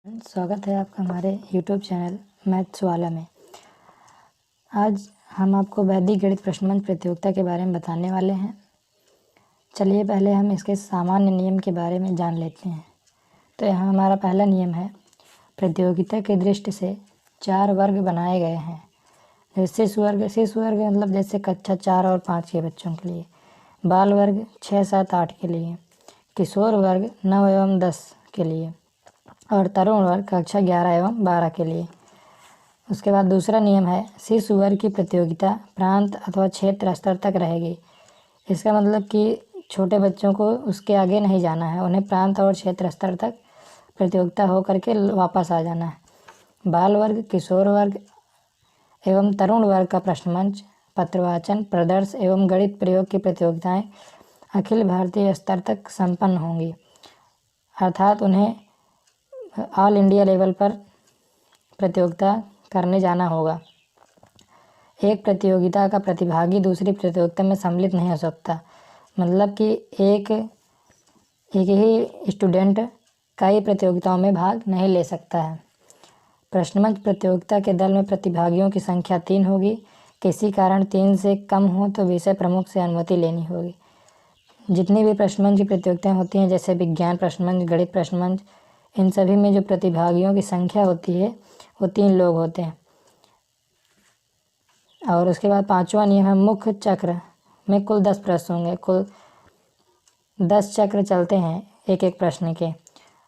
स्वागत है आपका हमारे YouTube चैनल मैथ्स वाला में। आज हम आपको वैदिक गणित प्रश्न मंच प्रतियोगिता के बारे में बताने वाले हैं। चलिए पहले हम इसके सामान्य नियम के बारे में जान लेते हैं। तो यहाँ हमारा पहला नियम है, प्रतियोगिता की दृष्टि से 4 वर्ग बनाए गए हैं। जैसे शिशु वर्ग मतलब जैसे कक्षा 4 और 5 के बच्चों के लिए, बाल वर्ग 6, 7, 8 के लिए, किशोर वर्ग 9 एवं 10 के लिए और तरुण वर्ग कक्षा 11 एवं 12 के लिए। उसके बाद दूसरा नियम है, शिशु वर्ग की प्रतियोगिता प्रांत अथवा क्षेत्र स्तर तक रहेगी। इसका मतलब कि छोटे बच्चों को उसके आगे नहीं जाना है, उन्हें प्रांत और क्षेत्र स्तर तक प्रतियोगिता हो करके वापस आ जाना है। बाल वर्ग, किशोर वर्ग एवं तरुण वर्ग का प्रश्न मंच, पत्रवाचन, प्रदर्श एवं गणित प्रयोग की प्रतियोगिताएं अखिल भारतीय स्तर तक संपन्न होंगी, अर्थात उन्हें ऑल इंडिया लेवल पर प्रतियोगिता करने जाना होगा। एक प्रतियोगिता का प्रतिभागी दूसरी प्रतियोगिता में सम्मिलित नहीं हो सकता, मतलब कि एक ही स्टूडेंट कई प्रतियोगिताओं में भाग नहीं ले सकता है। प्रश्नमंच प्रतियोगिता के दल में प्रतिभागियों की संख्या 3 होगी। किसी कारण 3 से कम हो तो विषय प्रमुख से अनुमति लेनी होगी। जितनी भी प्रश्नमंच की प्रतियोगिताएं होती हैं, जैसे विज्ञान प्रश्नमंच, गणित प्रश्नमंच, इन सभी में जो प्रतिभागियों की संख्या होती है वो 3 लोग होते हैं। और उसके बाद 5वां नियम है, मुख्य चक्र में कुल 10 प्रश्न होंगे। कुल 10 चक्र चलते हैं एक एक प्रश्न के,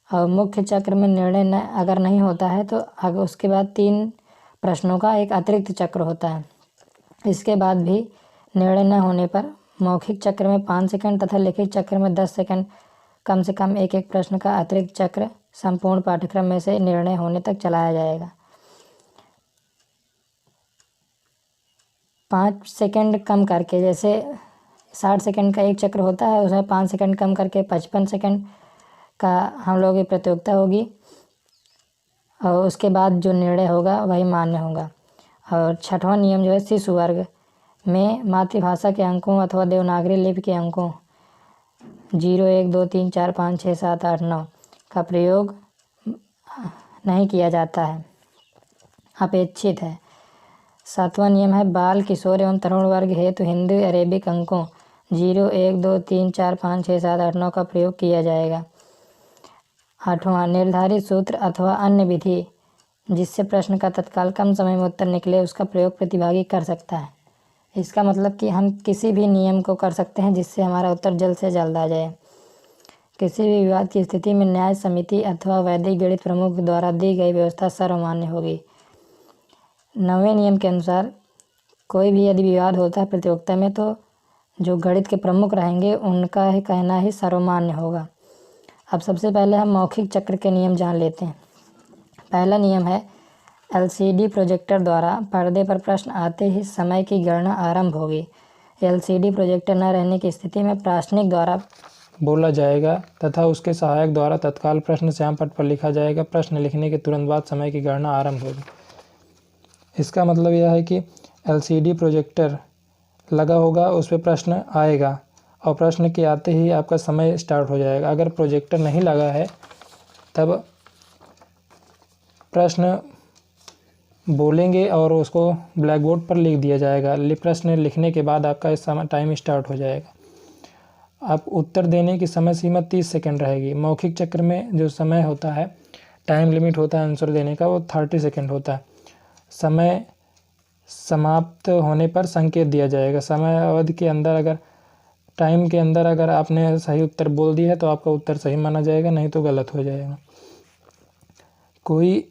और मुख्य चक्र में निर्णय अगर नहीं होता है तो अगर उसके बाद 3 प्रश्नों का एक अतिरिक्त चक्र होता है। इसके बाद भी निर्णय न होने पर मौखिक चक्र में 5 सेकंड तथा लिखित चक्र में 10 सेकंड कम से कम एक प्रश्न का अतिरिक्त चक्र संपूर्ण पाठ्यक्रम में से निर्णय होने तक चलाया जाएगा। 5 सेकंड कम करके, जैसे 60 सेकंड का एक चक्र होता है, उसमें 5 सेकंड कम करके 55 सेकंड का हम लोगों की प्रतियोगिता होगी, और उसके बाद जो निर्णय होगा वही मान्य होगा। और 6वां नियम जो है, शिशु वर्ग में मातृभाषा के अंकों अथवा देवनागरी लिपि के अंकों 0, 1, 2, 3, 4, 5, 6, 7, 8, 9 का प्रयोग नहीं किया जाता है, अपेक्षित है। 7वां नियम है, बाल, किशोर एवं तरुण वर्ग हेतु हिंदी अरेबिक अंकों 0, 1, 2, 3, 4, 5, 6, 7, 8, 9 का प्रयोग किया जाएगा। 8वां, निर्धारित सूत्र अथवा अन्य विधि जिससे प्रश्न का तत्काल कम समय में उत्तर निकले उसका प्रयोग प्रतिभागी कर सकता है। इसका मतलब कि हम किसी भी नियम को कर सकते हैं जिससे हमारा उत्तर जल्द से जल्द आ जाए। किसी भी विवाद की स्थिति में न्याय समिति अथवा वैदिक गणित प्रमुख द्वारा दी गई व्यवस्था सर्वमान्य होगी। 9वें नियम के अनुसार कोई भी यदि विवाद होता है प्रतियोगिता में तो जो गणित के प्रमुख रहेंगे उनका ही कहना ही सर्वमान्य होगा। अब सबसे पहले हम मौखिक चक्र के नियम जान लेते हैं। पहला नियम है, LCD प्रोजेक्टर द्वारा पर्दे पर प्रश्न आते ही समय की गणना आरंभ होगी। LCD प्रोजेक्टर न रहने की स्थिति में प्रासंगिक द्वारा बोला जाएगा तथा उसके सहायक द्वारा तत्काल प्रश्न श्यामपट्ट पर लिखा जाएगा। प्रश्न लिखने के तुरंत बाद समय की गणना आरंभ होगी। इसका मतलब यह है कि LCD प्रोजेक्टर लगा होगा, उस पर प्रश्न आएगा और प्रश्न के आते ही आपका समय स्टार्ट हो जाएगा। अगर प्रोजेक्टर नहीं लगा है तब प्रश्न बोलेंगे और उसको ब्लैक बोर्ड पर लिख दिया जाएगा। प्रश्न लिखने के बाद आपका इस समय टाइम स्टार्ट हो जाएगा। आप उत्तर देने की समय सीमा 30 सेकंड रहेगी। मौखिक चक्र में जो समय होता है, टाइम लिमिट होता है आंसर देने का, वो 30 सेकंड होता है। समय समाप्त होने पर संकेत दिया जाएगा। समय अवधि के अंदर अगर टाइम के अंदर अगर आपने सही उत्तर बोल दिया है तो आपका उत्तर सही माना जाएगा, नहीं तो गलत हो जाएगा। कोई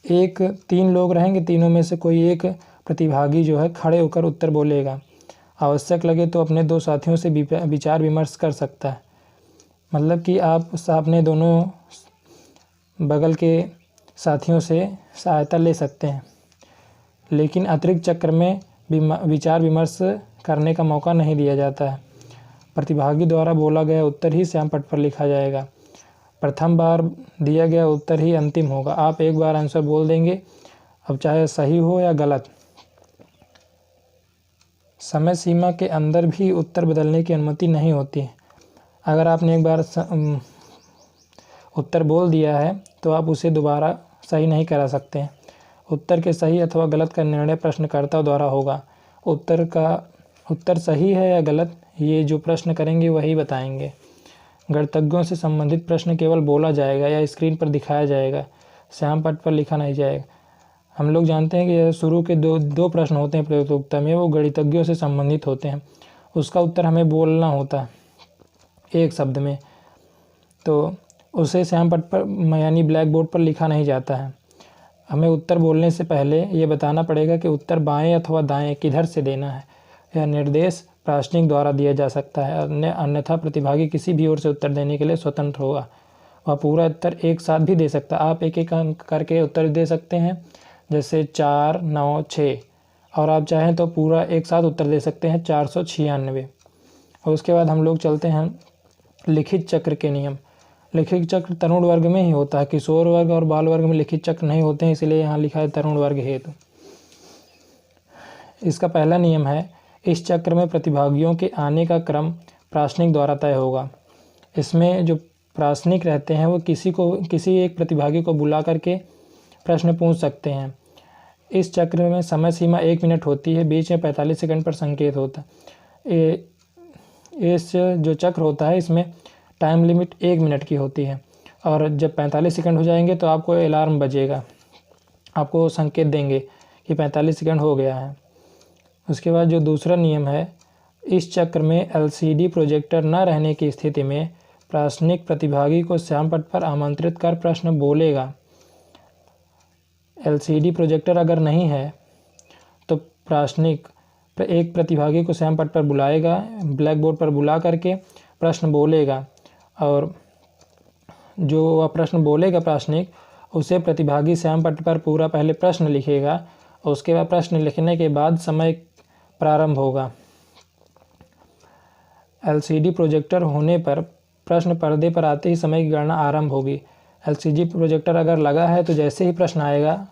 3 लोग रहेंगे, तीनों में से कोई एक प्रतिभागी जो है खड़े होकर उत्तर बोलेगा। आवश्यक लगे तो अपने 2 साथियों से विचार विमर्श कर सकता है, मतलब कि आप अपने दोनों बगल के साथियों से सहायता ले सकते हैं, लेकिन अतिरिक्त चक्र में विचार विमर्श करने का मौका नहीं दिया जाता है। प्रतिभागी द्वारा बोला गया उत्तर ही श्यामपट्ट पर लिखा जाएगा। प्रथम बार दिया गया उत्तर ही अंतिम होगा। आप एक बार आंसर बोल देंगे, अब चाहे सही हो या गलत। समय सीमा के अंदर भी उत्तर बदलने की अनुमति नहीं होती है। अगर आपने एक बार उत्तर बोल दिया है तो आप उसे दोबारा सही नहीं करा सकते हैं। उत्तर के सही अथवा गलत का निर्णय प्रश्नकर्ता द्वारा होगा। उत्तर सही है या गलत, ये जो प्रश्न करेंगे वही बताएंगे। गणितज्ञों से संबंधित प्रश्न केवल बोला जाएगा या स्क्रीन पर दिखाया जाएगा, श्याम पट्ट पर लिखा नहीं जाएगा। हम लोग जानते हैं कि शुरू के दो प्रश्न होते हैं प्रतियोगिता में, वो गणितज्ञों से संबंधित होते हैं। उसका उत्तर हमें बोलना होता है एक शब्द में, तो उसे श्याम पट्ट पर यानी ब्लैक बोर्ड पर लिखा नहीं जाता है। हमें उत्तर बोलने से पहले ये बताना पड़ेगा कि उत्तर बाएं अथवा दाएं किधर से देना है। यह निर्देश प्राश्निक द्वारा दिया जा सकता है, अन्यथा प्रतिभागी किसी भी ओर से उत्तर देने के लिए स्वतंत्र होगा। वह पूरा उत्तर एक साथ भी दे सकता है। आप एक एक अंक करके उत्तर दे सकते हैं, जैसे 4, 9, 6, और आप चाहें तो पूरा एक साथ उत्तर दे सकते हैं 496। और उसके बाद हम लोग चलते हैं लिखित चक्र के नियम। लिखित चक्र तरुण वर्ग में ही होता है, किशोर वर्ग और बाल वर्ग में लिखित चक्र नहीं होते हैं, इसलिए यहाँ लिखा है तरुण वर्ग हेतु। इसका पहला नियम है, इस चक्र में प्रतिभागियों के आने का क्रम प्राश्निक द्वारा तय होगा। इसमें जो प्राश्निक रहते हैं वो किसी एक प्रतिभागी को बुला करके प्रश्न पूछ सकते हैं। इस चक्र में समय सीमा 1 मिनट होती है, बीच में 45 सेकंड पर संकेत होता है। इस जो चक्र होता है इसमें टाइम लिमिट 1 मिनट की होती है, और जब 45 सेकंड हो जाएंगे तो आपको अलार्म बजेगा, आपको संकेत देंगे कि 45 सेकंड हो गया है। उसके बाद जो दूसरा नियम है, इस चक्र में LCD प्रोजेक्टर न रहने की स्थिति में प्राश्निक प्रतिभागी को श्याम पट्ट पर आमंत्रित कर प्रश्न बोलेगा। LCD प्रोजेक्टर अगर नहीं है तो प्राश्निक एक प्रतिभागी को श्याम पट्ट पर बुलाएगा, ब्लैक बोर्ड पर बुला करके प्रश्न बोलेगा, और जो वह प्रश्न बोलेगा प्राश्निक, उसे प्रतिभागी श्याम पट्ट पर पूरा पहले प्रश्न लिखेगा, और उसके बाद प्रश्न लिखने के बाद समय प्रारंभ होगा। LCD प्रोजेक्टर होने पर प्रश्न पर्दे पर आते ही समय की गणना आरंभ होगी। LCD प्रोजेक्टर अगर लगा है तो जैसे ही प्रश्न आएगा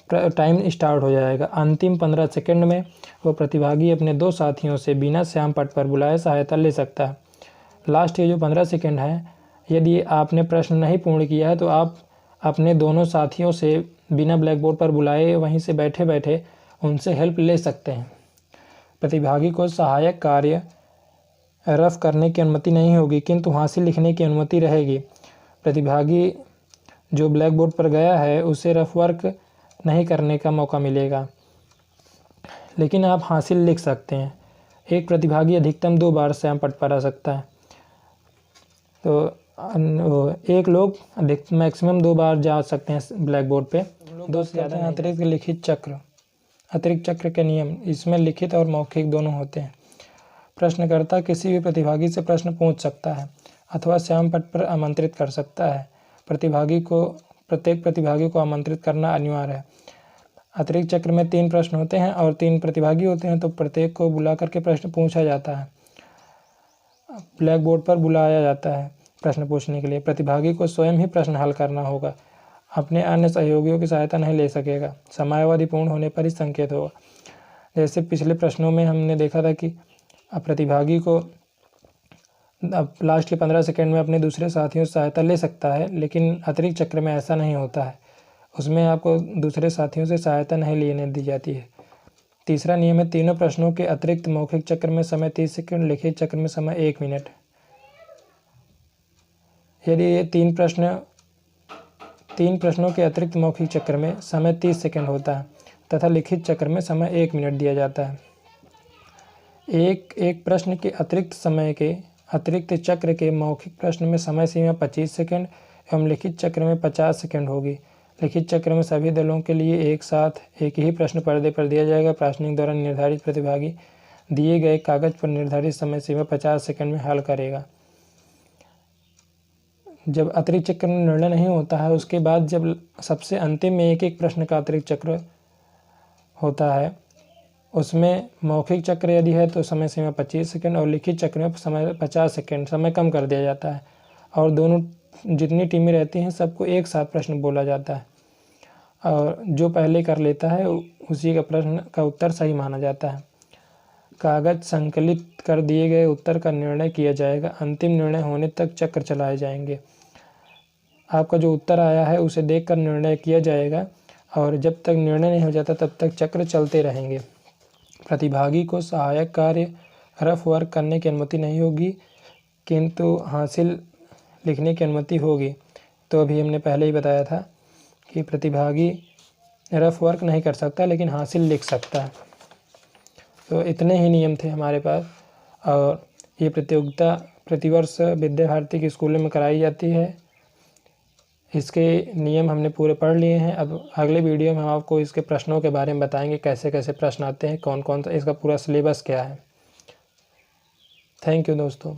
टाइम स्टार्ट हो जाएगा। अंतिम 15 सेकंड में वो प्रतिभागी अपने 2 साथियों से बिना श्याम पट्ट पर बुलाए सहायता ले सकता है। लास्ट ये जो 15 सेकंड है, यदि आपने प्रश्न नहीं पूर्ण किया है तो आप अपने दोनों साथियों से बिना ब्लैक बोर्ड पर बुलाए वहीं से बैठे बैठे उनसे हेल्प ले सकते हैं। प्रतिभागी को सहायक कार्य रफ करने की अनुमति नहीं होगी, किंतु हासिल लिखने की अनुमति रहेगी। प्रतिभागी जो ब्लैक बोर्ड पर गया है उसे रफ वर्क नहीं करने का मौका मिलेगा, लेकिन आप हासिल लिख सकते हैं। एक प्रतिभागी अधिकतम 2 बार श्याम पट्ट पर आ सकता है, तो एक लोग मैक्सिमम 2 बार जा सकते हैं ब्लैक बोर्ड पे, 2 से ज़्यादा। अतिरिक्त लिखित चक्र, अतिरिक्त चक्र के नियम, इसमें लिखित और मौखिक दोनों होते हैं। प्रश्नकर्ता किसी भी प्रतिभागी से प्रश्न पूछ सकता है अथवा श्याम पट्ट पर आमंत्रित कर सकता है। प्रत्येक प्रतिभागी को आमंत्रित करना अनिवार्य है। अतिरिक्त चक्र में 3 प्रश्न होते हैं और 3 प्रतिभागी होते हैं, तो प्रत्येक को बुला करके प्रश्न पूछा जाता है। ब्लैक बोर्ड पर बुलाया जाता है प्रश्न पूछने के लिए। प्रतिभागी को स्वयं ही प्रश्न हल करना होगा, अपने अन्य सहयोगियों की सहायता नहीं ले सकेगा। समयावधि पूर्ण होने पर ही संकेत होगा। जैसे पिछले प्रश्नों में हमने देखा था कि प्रतिभागी को अब लास्ट के 15 सेकंड में अपने दूसरे साथियों से सहायता ले सकता है, लेकिन अतिरिक्त चक्र में ऐसा नहीं होता है। उसमें आपको दूसरे साथियों से सहायता नहीं लेने दी जाती है। तीसरा नियम है, तीनों प्रश्नों के अतिरिक्त मौखिक चक्र में समय 30 सेकंड, लिखित चक्र में समय 1 मिनट। यदि ये 3 प्रश्नों के अतिरिक्त मौखिक चक्र में समय 30 सेकंड होता है तथा लिखित चक्र में समय 1 मिनट दिया जाता है। एक प्रश्न के अतिरिक्त चक्र के मौखिक प्रश्न में समय सीमा 25 सेकंड एवं लिखित चक्र में 50 सेकंड होगी। लिखित चक्र में सभी दलों के लिए एक साथ एक ही प्रश्न पर्दे पर दिया जाएगा। प्राश्निक द्वारा निर्धारित प्रतिभागी दिए गए कागज पर निर्धारित समय सीमा 50 सेकंड में हल करेगा। जब अतिरिक्त चक्र में निर्णय नहीं होता है, उसके बाद जब सबसे अंतिम में एक प्रश्न का अतिरिक्त चक्र होता है, उसमें मौखिक चक्र यदि है तो समय सीमा 25 सेकंड और लिखित चक्र में समय 50 सेकंड समय कम कर दिया जाता है, और दोनों जितनी टीमें रहती हैं सबको एक साथ प्रश्न बोला जाता है, और जो पहले कर लेता है उसी का प्रश्न का उत्तर सही माना जाता है। कागज संकलित कर दिए गए उत्तर का निर्णय किया जाएगा। अंतिम निर्णय होने तक चक्र चलाए जाएंगे। आपका जो उत्तर आया है उसे देखकर निर्णय किया जाएगा और जब तक निर्णय नहीं हो जाता तब तक चक्र चलते रहेंगे। प्रतिभागी को सहायक कार्य रफ वर्क करने की अनुमति नहीं होगी, किंतु हासिल लिखने की अनुमति होगी। तो अभी हमने पहले ही बताया था कि प्रतिभागी रफ वर्क नहीं कर सकता लेकिन हासिल लिख सकता है। तो इतने ही नियम थे हमारे पास और ये प्रतियोगिता प्रतिवर्ष विद्या भारती के स्कूलों में कराई जाती है। इसके नियम हमने पूरे पढ़ लिए हैं। अब अगले वीडियो में हम आपको इसके प्रश्नों के बारे में बताएंगे, कैसे कैसे प्रश्न आते हैं, कौन कौन सा, इसका पूरा सिलेबस क्या है। थैंक यू दोस्तों।